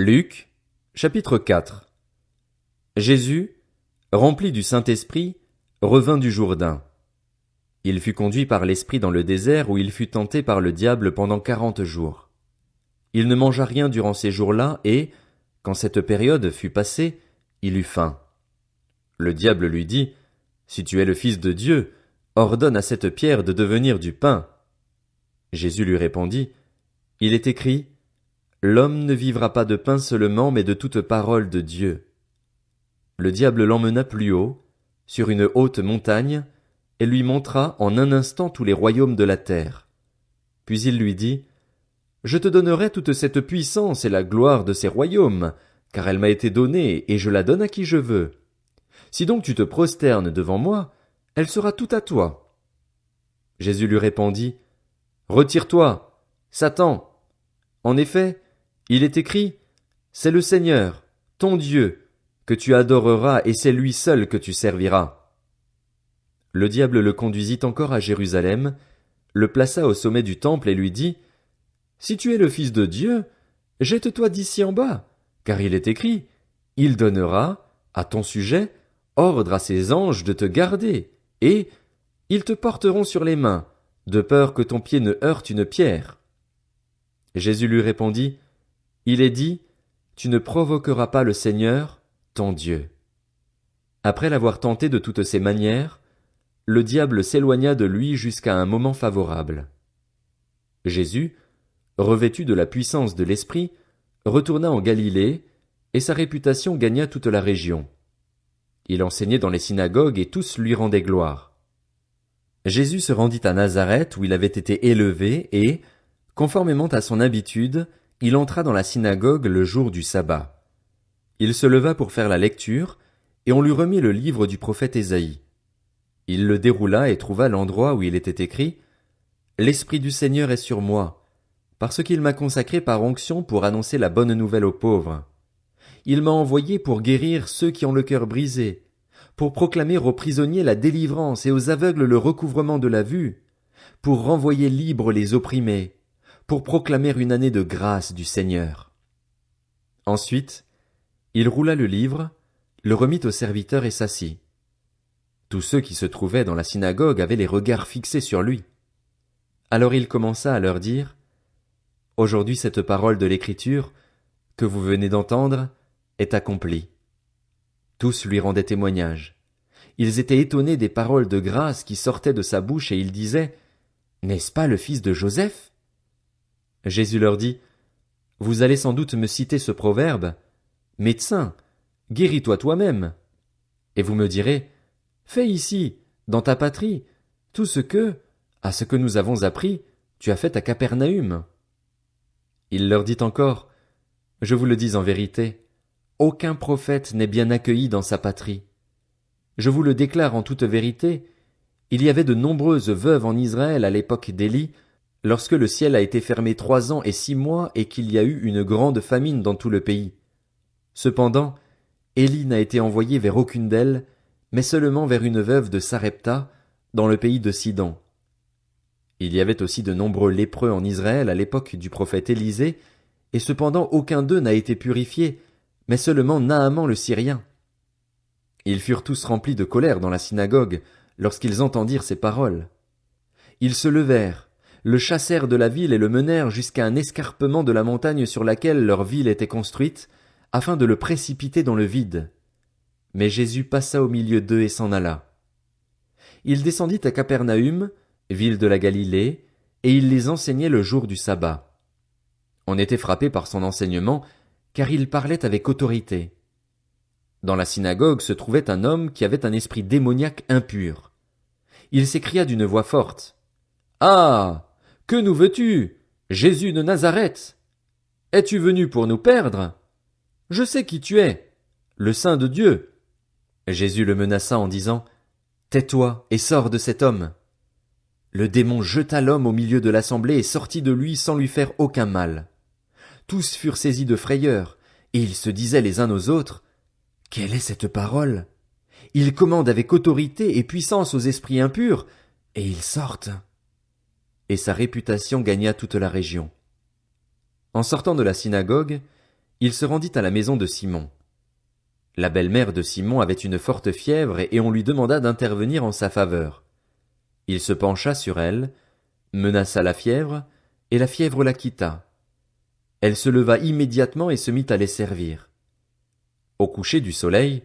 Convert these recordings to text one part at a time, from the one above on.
Luc, chapitre 4. Jésus, rempli du Saint-Esprit, revint du Jourdain. Il fut conduit par l'Esprit dans le désert où il fut tenté par le diable pendant 40 jours. Il ne mangea rien durant ces jours-là et, quand cette période fut passée, il eut faim. Le diable lui dit, « Si tu es le Fils de Dieu, ordonne à cette pierre de devenir du pain. » Jésus lui répondit, « Il est écrit, l'homme ne vivra pas de pain seulement, mais de toute parole de Dieu. » Le diable l'emmena plus haut, sur une haute montagne, et lui montra en un instant tous les royaumes de la terre. Puis il lui dit, « Je te donnerai toute cette puissance et la gloire de ces royaumes, car elle m'a été donnée, et je la donne à qui je veux. Si donc tu te prosternes devant moi, elle sera toute à toi. » Jésus lui répondit, « Retire-toi, Satan. En effet, il est écrit, c'est le Seigneur, ton Dieu, que tu adoreras et c'est lui seul que tu serviras. » Le diable le conduisit encore à Jérusalem, le plaça au sommet du temple et lui dit, « Si tu es le Fils de Dieu, jette-toi d'ici en bas, car il est écrit, il donnera, à ton sujet, ordre à ses anges de te garder, et ils te porteront sur les mains, de peur que ton pied ne heurte une pierre. » Jésus lui répondit, « Il est dit, tu ne provoqueras pas le Seigneur, ton Dieu. » Après l'avoir tenté de toutes ses manières, le diable s'éloigna de lui jusqu'à un moment favorable. Jésus, revêtu de la puissance de l'Esprit, retourna en Galilée, et sa réputation gagna toute la région. Il enseignait dans les synagogues et tous lui rendaient gloire. Jésus se rendit à Nazareth où il avait été élevé et, conformément à son habitude, il entra dans la synagogue le jour du sabbat. Il se leva pour faire la lecture, et on lui remit le livre du prophète Ésaïe. Il le déroula et trouva l'endroit où il était écrit « L'Esprit du Seigneur est sur moi, parce qu'il m'a consacré par onction pour annoncer la bonne nouvelle aux pauvres. Il m'a envoyé pour guérir ceux qui ont le cœur brisé, pour proclamer aux prisonniers la délivrance et aux aveugles le recouvrement de la vue, pour renvoyer libres les opprimés, pour proclamer une année de grâce du Seigneur. » Ensuite, il roula le livre, le remit au serviteur et s'assit. Tous ceux qui se trouvaient dans la synagogue avaient les regards fixés sur lui. Alors il commença à leur dire, « Aujourd'hui cette parole de l'Écriture, que vous venez d'entendre, est accomplie. » Tous lui rendaient témoignage. Ils étaient étonnés des paroles de grâce qui sortaient de sa bouche et ils disaient, « N'est-ce pas le fils de Joseph? » Jésus leur dit, « Vous allez sans doute me citer ce proverbe, « Médecin, guéris-toi toi-même. » Et vous me direz, « Fais ici, dans ta patrie, tout ce que, à ce que nous avons appris, tu as fait à Capernaüm. » Il leur dit encore, « Je vous le dis en vérité, aucun prophète n'est bien accueilli dans sa patrie. Je vous le déclare en toute vérité, il y avait de nombreuses veuves en Israël à l'époque d'Élie, lorsque le ciel a été fermé 3 ans et 6 mois et qu'il y a eu une grande famine dans tout le pays. Cependant, Élie n'a été envoyé vers aucune d'elles, mais seulement vers une veuve de Sarepta, dans le pays de Sidon. Il y avait aussi de nombreux lépreux en Israël à l'époque du prophète Élisée, et cependant aucun d'eux n'a été purifié, mais seulement Naaman le Syrien. Ils furent tous remplis de colère dans la synagogue, lorsqu'ils entendirent ces paroles. Ils se levèrent, le chassèrent de la ville et le menèrent jusqu'à un escarpement de la montagne sur laquelle leur ville était construite, afin de le précipiter dans le vide. Mais Jésus passa au milieu d'eux et s'en alla. Il descendit à Capernaüm, ville de la Galilée, et il les enseignait le jour du sabbat. On était frappé par son enseignement, car il parlait avec autorité. Dans la synagogue se trouvait un homme qui avait un esprit démoniaque impur. Il s'écria d'une voix forte, « Ah! Que nous veux-tu, Jésus de Nazareth? Es-tu venu pour nous perdre? Je sais qui tu es, le Saint de Dieu. » Jésus le menaça en disant, « Tais-toi et sors de cet homme. » Le démon jeta l'homme au milieu de l'assemblée et sortit de lui sans lui faire aucun mal. Tous furent saisis de frayeur, et ils se disaient les uns aux autres, « Quelle est cette parole? Il commande avec autorité et puissance aux esprits impurs, et ils sortent. » Et sa réputation gagna toute la région. En sortant de la synagogue, il se rendit à la maison de Simon. La belle-mère de Simon avait une forte fièvre et on lui demanda d'intervenir en sa faveur. Il se pencha sur elle, menaça la fièvre, et la fièvre la quitta. Elle se leva immédiatement et se mit à les servir. Au coucher du soleil,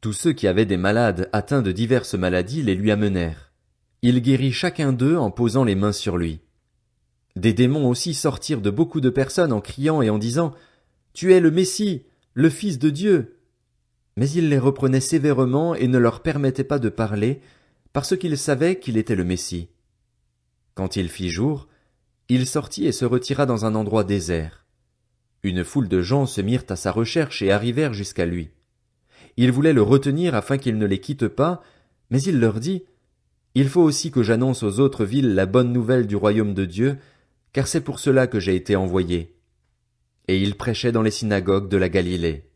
tous ceux qui avaient des malades atteints de diverses maladies les lui amenèrent. Il guérit chacun d'eux en posant les mains sur lui. Des démons aussi sortirent de beaucoup de personnes en criant et en disant « Tu es le Messie, le Fils de Dieu !» Mais il les reprenait sévèrement et ne leur permettait pas de parler, parce qu'ils savaient qu'il était le Messie. Quand il fit jour, il sortit et se retira dans un endroit désert. Une foule de gens se mirent à sa recherche et arrivèrent jusqu'à lui. Ils voulaient le retenir afin qu'il ne les quitte pas, mais il leur dit « Il faut aussi que j'annonce aux autres villes la bonne nouvelle du royaume de Dieu, car c'est pour cela que j'ai été envoyé. » Et il prêchait dans les synagogues de la Galilée.